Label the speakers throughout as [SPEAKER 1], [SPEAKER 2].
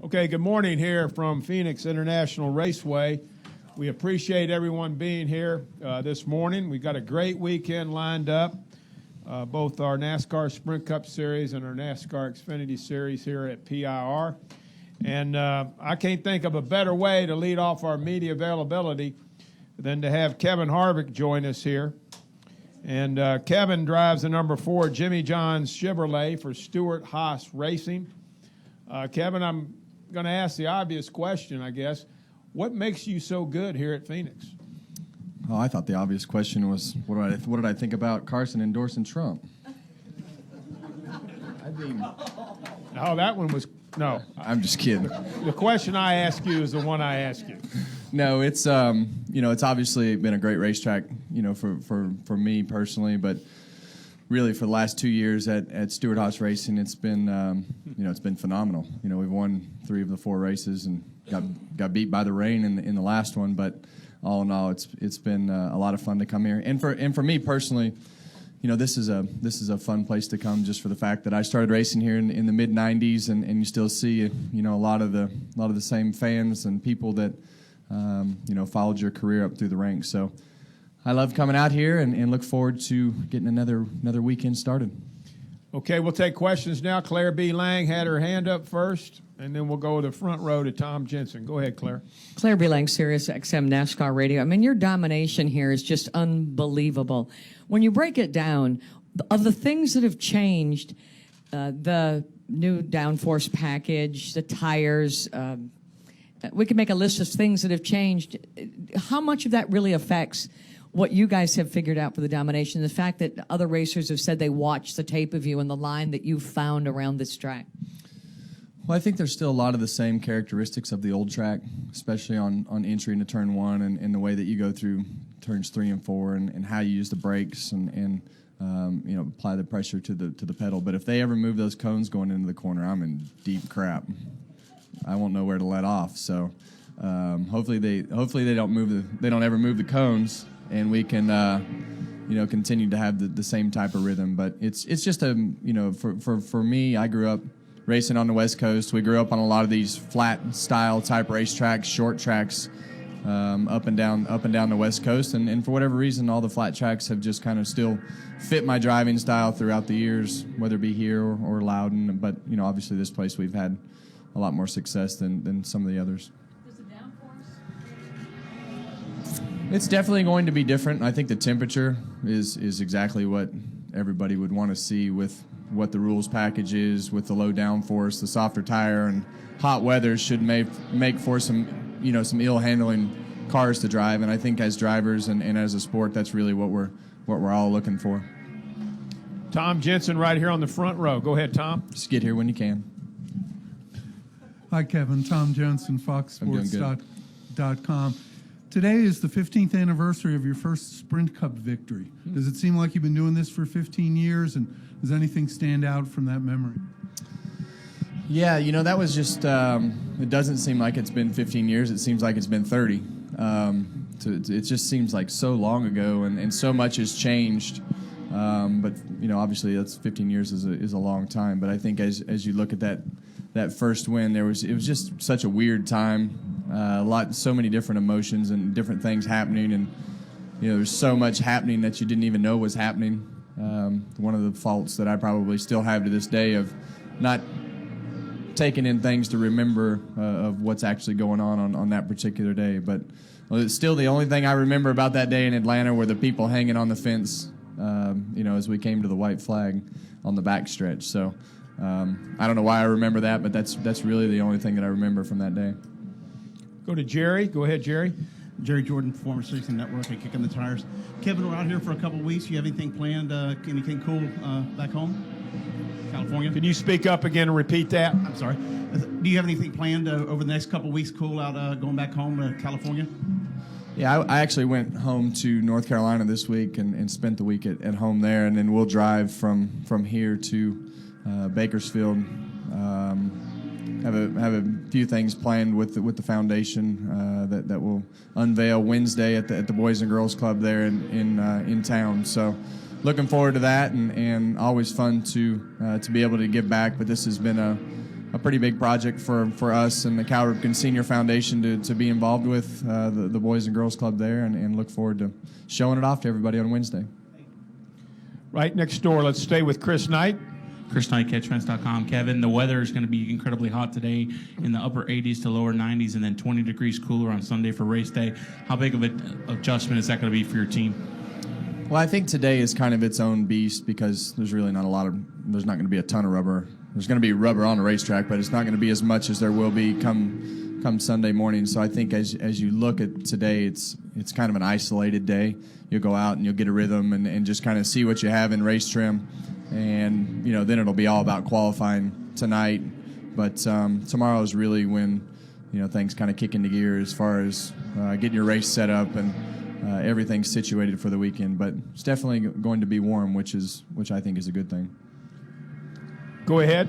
[SPEAKER 1] Okay, good morning here from Phoenix International Raceway. We appreciate everyone being here this morning. We've got a great weekend lined up, both our NASCAR Sprint Cup Series and our NASCAR Xfinity Series here at PIR. And I can't think of a better way to lead off our media availability than to have Kevin Harvick join us here. And Kevin drives the number 4 Jimmy John's Chevrolet for Stewart-Haas Racing. Kevin, I'm going to ask the obvious question, I guess. What makes you so good here at Phoenix?
[SPEAKER 2] Oh, I thought the obvious question was, what did I think about Carson endorsing Trump?
[SPEAKER 1] No, that one was, no.
[SPEAKER 2] I'm just kidding.
[SPEAKER 1] The question I ask you is the one I ask you.
[SPEAKER 2] No, it's it's obviously been a great racetrack, for me personally, but really for the last 2 years at Stewart-Haas Racing, it's been it's been phenomenal. We've won 3 of the 4 races and got beat by the rain in the last one, but all in all, it's been a lot of fun to come here. And for me personally, this is a fun place to come just for the fact that I started racing here in the mid '90s, and you still see a lot of the same fans and people that followed your career up through the ranks. So I love coming out here and look forward to getting another weekend started.
[SPEAKER 1] Okay, we'll take questions now. Claire B. Lang had her hand up first, and then we'll go to the front row to Tom Jensen. Go ahead, Claire.
[SPEAKER 3] Claire B. Lang, Sirius XM NASCAR Radio. I mean, your domination here is just unbelievable. When you break it down, of the things that have changed, the new Downforce package, the tires, we can make a list of things that have changed. How much of that really affects what you guys have figured out for the domination, the fact that other racers have said they watched the tape of you and the line that you found around this track?
[SPEAKER 2] Well, I think there's still a lot of the same characteristics of the old track, especially on entry into turn 1 and the way that you go through turns 3 and 4 and how you use the brakes and apply the pressure to the pedal. But if they ever move those cones going into the corner, I'm in deep crap. I won't know where to let off. So hopefully they don't ever move the cones, and we can continue to have the same type of rhythm. But it's just for me, I grew up racing on the West Coast. We grew up on a lot of these flat style type racetracks, short tracks, up and down the West Coast, and for whatever reason, all the flat tracks have just kind of still fit my driving style throughout the years, whether it be here or Loudon. But obviously this place we've had a lot more success than some of the others.
[SPEAKER 3] Does the Downforce?
[SPEAKER 2] It's definitely going to be different. I think the temperature is exactly what everybody would want to see with what the rules package is, with the low downforce, the softer tire, and hot weather should make for some ill handling cars to drive. And I think as drivers and as a sport, that's really what we're all looking for.
[SPEAKER 1] Tom Jensen right here on the front row. Go ahead, Tom.
[SPEAKER 2] Just get here when you can.
[SPEAKER 4] Hi, Kevin. Tom Jensen, FoxSports.com. Today is the 15th anniversary of your first Sprint Cup victory. Does it seem like you've been doing this for 15 years, and does anything stand out from that memory?
[SPEAKER 2] Yeah, that was just, it doesn't seem like it's been 15 years. It seems like it's been 30. It just seems like so long ago, and so much has changed. But, obviously that's 15 years is a long time. But I think as you look at that first win, it was just such a weird time. So many different emotions and different things happening, and there's so much happening that you didn't even know was happening. One of the faults that I probably still have to this day of not taking in things to remember of what's actually going on that particular day. But it's still the only thing I remember about that day in Atlanta were the people hanging on the fence, as we came to the white flag on the backstretch. So I don't know why I remember that, but that's really the only thing that I remember from that day.
[SPEAKER 1] Go to Jerry. Go ahead, Jerry.
[SPEAKER 5] Jerry Jordan, former Racing Network, and Kicking the Tires. Kevin, we're out here for a couple of weeks. You have anything planned, anything cool back home, California?
[SPEAKER 1] Can you speak up again and repeat that?
[SPEAKER 5] I'm sorry. Do you have anything planned over the next couple of weeks cool out going back home to California?
[SPEAKER 2] Yeah, I actually went home to North Carolina this week and spent the week at home there, and then we'll drive from here to Bakersfield. Have a few things planned with the foundation that will unveil Wednesday at the Boys and Girls Club there in town. So looking forward to that, and always fun to be able to give back. But this has been a pretty big project for us and the Cal Ripken Senior Foundation to be involved with the Boys and Girls Club there, and look forward to showing it off to everybody on Wednesday.
[SPEAKER 1] Right next door, let's stay with Chris Knight.
[SPEAKER 6] Chris Knight, catchfence.com. Kevin, the weather is going to be incredibly hot today, in the upper 80s to lower 90s, and then 20 degrees cooler on Sunday for race day. How big of an adjustment is that going to be for your team?
[SPEAKER 2] Well, I think today is kind of its own beast because there's really not there's not going to be a ton of rubber. There's going to be rubber on the racetrack, but it's not going to be as much as there will be come Sunday morning. So I think as you look at today, it's kind of an isolated day. You'll go out and you'll get a rhythm and just kind of see what you have in race trim. And, then it'll be all about qualifying tonight. But tomorrow is really when, things kind of kick into gear as far as getting your race set up and everything's situated for the weekend. But it's definitely going to be warm, which I think is a good thing.
[SPEAKER 1] Go ahead.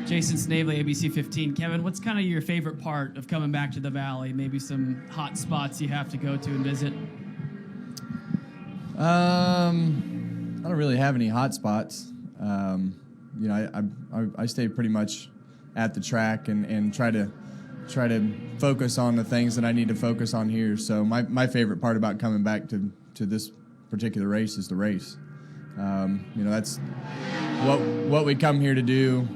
[SPEAKER 7] Jason Snavely, ABC 15. Kevin, what's kind of your favorite part of coming back to the Valley? Maybe some hot spots you have to go to and visit?
[SPEAKER 2] I don't really have any hot spots. I stay pretty much at the track and try to focus on the things that I need to focus on here. So my favorite part about coming back to this particular race is the race. That's what we come here to do.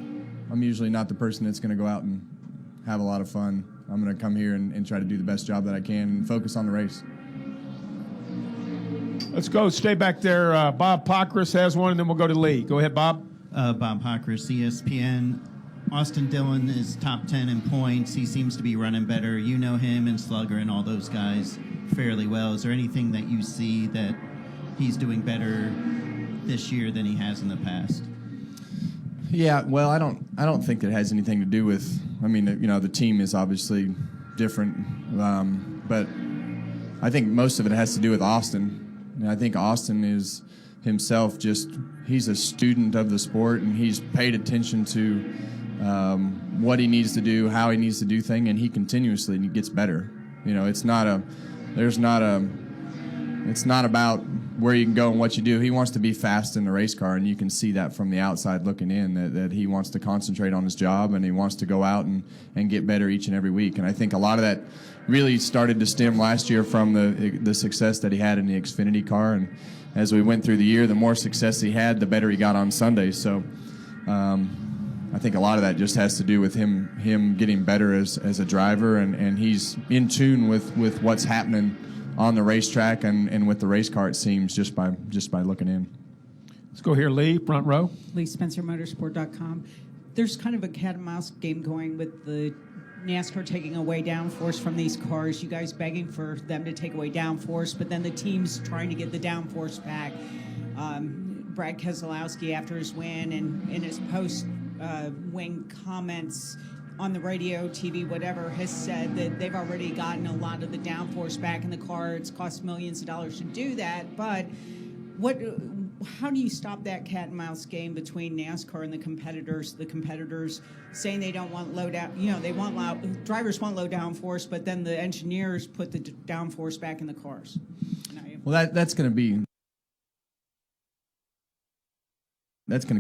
[SPEAKER 2] I'm usually not the person that's going to go out and have a lot of fun. I'm going to come here and try to do the best job that I can and focus on the race.
[SPEAKER 1] Let's go. Stay back there. Bob Pockris has one, and then we'll go to Lee. Go ahead, Bob.
[SPEAKER 5] Bob Pockris, ESPN. Austin Dillon is top 10 in points. He seems to be running better. You know him and Slugger and all those guys fairly well. Is there anything that you see that he's doing better this year than he has in the past?
[SPEAKER 2] Yeah, well, I don't think that has anything to do with. I mean, the team is obviously different, but I think most of it has to do with Austin. And I think Austin is himself he's a student of the sport, and he's paid attention to what he needs to do, how he needs to do things, and he continuously gets better. It's not about where you can go and what you do. He wants to be fast in the race car, and you can see that from the outside looking in, that he wants to concentrate on his job, and he wants to go out and get better each and every week. And I think a lot of that really started to stem last year from the success that he had in the Xfinity car. And as we went through the year, the more success he had, the better he got on Sunday. So I think a lot of that just has to do with him getting better as a driver, and he's in tune with what's happening on the racetrack and with the race car, it seems, just by looking in.
[SPEAKER 1] Let's go here, Lee, front row.
[SPEAKER 8] Lee Spencer, Motorsport.com. There's kind of a cat and mouse game going with the NASCAR taking away downforce from these cars. You guys begging for them to take away downforce, but then the team's trying to get the downforce back. Brad Keselowski, after his win and in his post-win comments on the radio, TV, whatever, has said that they've already gotten a lot of the downforce back in the car. It's cost millions of dollars to do that, but how do you stop that cat and mouse game between NASCAR and the competitors? The competitors saying they don't want low down, drivers want low downforce, but then the engineers put the downforce back in the cars.
[SPEAKER 2] Well, that's going to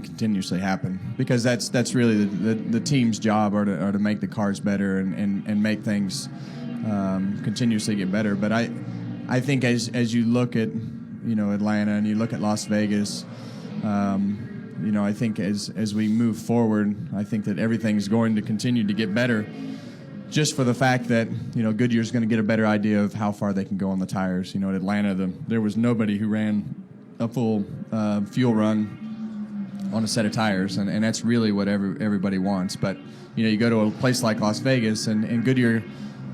[SPEAKER 2] continuously happen, because that's really the team's job are to make the cars better and make things continuously get better. But I think as you look at Atlanta and you look at Las Vegas, I think as we move forward, I think that everything's going to continue to get better, just for the fact that Goodyear's going to get a better idea of how far they can go on the tires. At Atlanta, there was nobody who ran a full fuel run on a set of tires, and that's really what everybody wants. But you go to a place like Las Vegas, and Goodyear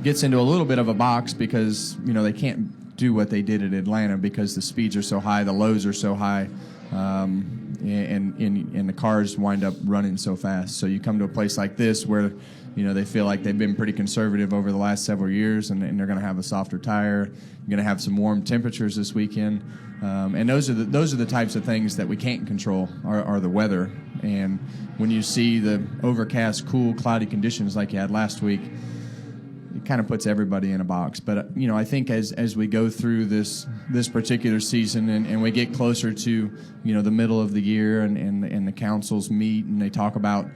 [SPEAKER 2] gets into a little bit of a box because they can't do what they did at Atlanta because the speeds are so high, the lows are so high, and the cars wind up running so fast. So you come to a place like this where they feel like they've been pretty conservative over the last several years, and they're going to have a softer tire. You're going to have some warm temperatures this weekend, and those are the types of things that we can't control are the weather. And when you see the overcast, cool, cloudy conditions like you had last week, it kind of puts everybody in a box. But I think as we go through this particular season and we get closer to the middle of the year and the councils meet and they talk about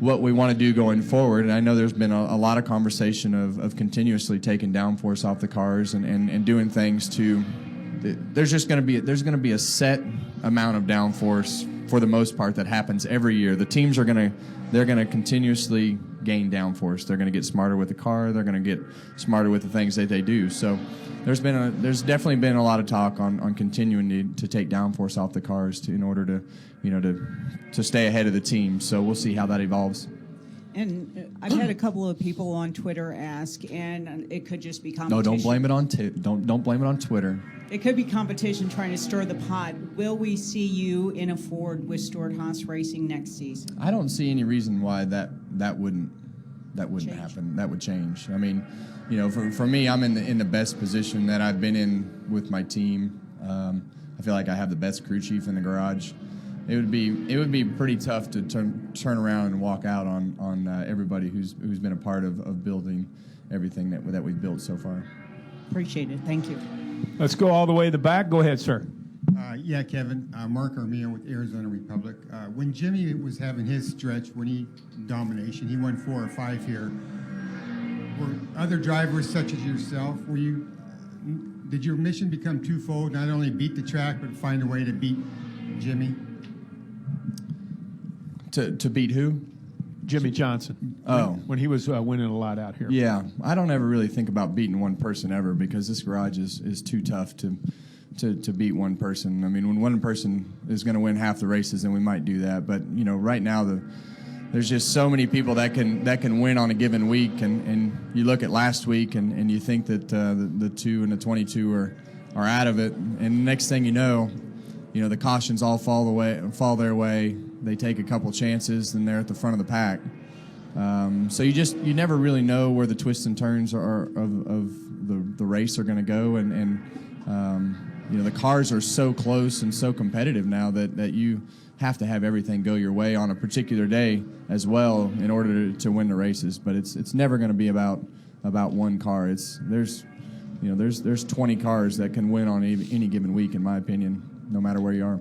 [SPEAKER 2] what we want to do going forward. And I know there's been a lot of conversation of continuously taking downforce off the cars and doing things to. There's going to be a set amount of downforce for the most part that happens every year. The teams they're going to continuously gain downforce. They're going to get smarter with the car. They're going to get smarter with the things that they do. So there's definitely been a lot of talk on continuing to take downforce off the cars in order to stay ahead of the team. So we'll see how that evolves.
[SPEAKER 8] And I've had a couple of people on Twitter ask, and it could just be competition.
[SPEAKER 2] No, don't blame it on don't blame it on Twitter.
[SPEAKER 8] It could be competition trying to stir the pot. Will we see you in a Ford with Stuart Haas Racing next season?
[SPEAKER 2] I don't see any reason why that wouldn't
[SPEAKER 8] Change.
[SPEAKER 2] happen. That would change. I mean, for me, I'm in the best position that I've been in with my team. I feel like I have the best crew chief in the garage. It would be pretty tough to turn around and walk out on everybody who's been a part of building everything that we've built so far.
[SPEAKER 8] Appreciate it. Thank you.
[SPEAKER 1] Let's go all the way to the back. Go ahead, sir.
[SPEAKER 9] Yeah, Kevin. Mark Armia with Arizona Republic. When Jimmy was having his stretch, domination, he won 4 or 5 here. Were other drivers such as yourself, did your mission become twofold, not only beat the track, but find a way to beat Jimmy?
[SPEAKER 2] To beat who?
[SPEAKER 1] Jimmy Johnson.
[SPEAKER 2] Oh.
[SPEAKER 1] When he was winning a lot out here.
[SPEAKER 2] Yeah, I don't ever really think about beating one person ever because this garage is too tough to beat one person. I mean, when one person is going to win half the races, then we might do that. But right now there's just so many people that can win on a given week, and you look at last week and you think that the 2 and the 22 are out of it, and the next thing you know, the cautions all fall their way. They take a couple chances, and they're at the front of the pack. So you never really know where the twists and turns of the race are going to go, and the cars are so close and so competitive now that you have to have everything go your way on a particular day as well in order to win the races. But it's never going to be about one car. There's 20 cars that can win on any given week, in my opinion, no matter where you are.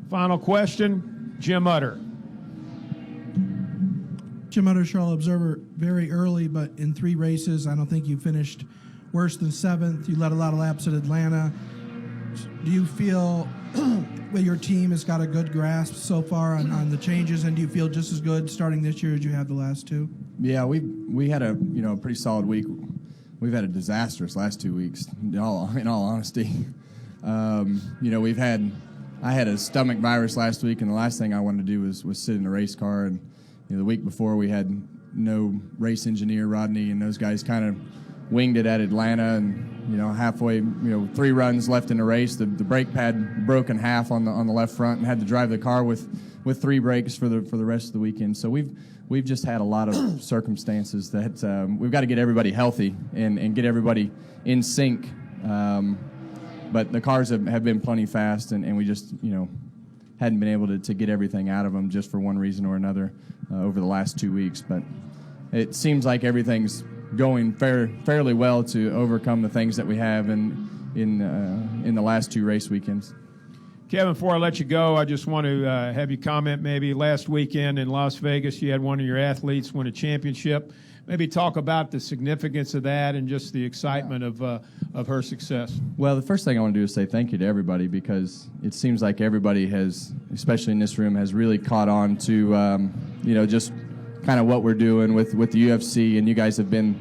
[SPEAKER 1] Final question, Jim Utter.
[SPEAKER 10] Jim Utter, Charlotte Observer, very early, but in 3 races, I don't think you finished worse than 7th. You led a lot of laps at Atlanta. Do you feel that your team has got a good grasp so far on the changes, and do you feel just as good starting this year as you have the last 2?
[SPEAKER 2] Yeah, we had a pretty solid week. We've had a disastrous last 2 weeks, in all honesty. I had a stomach virus last week, and the last thing I wanted to do was sit in a race car. And the week before, we had no race engineer, Rodney, and those guys kind of winged it at Atlanta. And halfway, 3 runs left in the race, the brake pad broke in half on the left front, and had to drive the car with 3 brakes for the rest of the weekend. So we've just had a lot of circumstances that we've got to get everybody healthy and get everybody in sync. But the cars have been plenty fast, and we just, hadn't been able to get everything out of them just for one reason or another over the last 2 weeks. But it seems like everything's going fairly well to overcome the things that we have in the last 2 race weekends.
[SPEAKER 1] Kevin, before I let you go, I just want to have you comment maybe last weekend in Las Vegas, you had one of your athletes win a championship. Maybe talk about the significance of that and just the excitement of her success.
[SPEAKER 2] Well, the first thing I want to do is say thank you to everybody, because it seems like everybody has, especially in this room, has really caught on to, just kind of what we're doing with the UFC, and you guys have been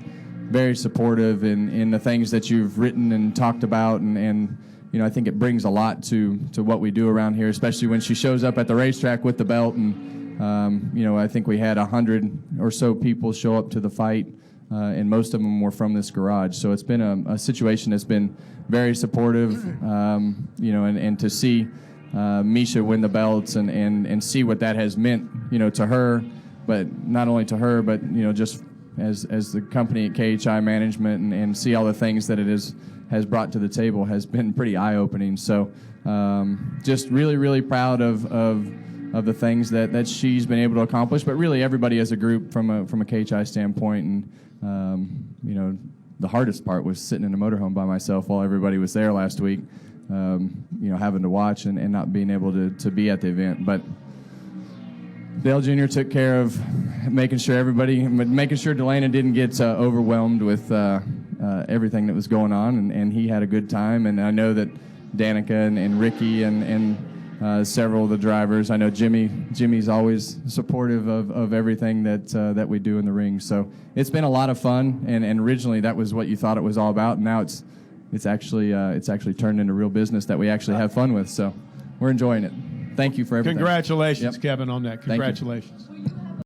[SPEAKER 2] very supportive in the things that you've written and talked about, and I think it brings a lot to what we do around here, especially when she shows up at the racetrack with the belt. And I think we had 100 or so people show up to the fight, and most of them were from this garage. So it's been a situation that's been very supportive, and to see Misha win the belts and see what that has meant, to her, but not only to her, but just as the company at KHI management, and see all the things that it has brought to the table has been pretty eye-opening. So just really, really proud of the things that she's been able to accomplish, but really everybody as a group from a KHI standpoint. And the hardest part was sitting in a motorhome by myself while everybody was there last week, having to watch and not being able to be at the event. But Dale Jr. took care of making sure Delana didn't get overwhelmed with everything that was going on, and he had a good time. And I know that Danica and Ricky and several of the drivers. I know Jimmy's always supportive of everything that we do in the ring. So it's been a lot of fun, and originally that was what you thought it was all about. And now it's actually turned into real business that we actually have fun with. So we're enjoying it. Thank you for everything.
[SPEAKER 1] Congratulations,
[SPEAKER 2] Yep.
[SPEAKER 1] Kevin, on that.
[SPEAKER 2] Thank you.
[SPEAKER 1] Congratulations.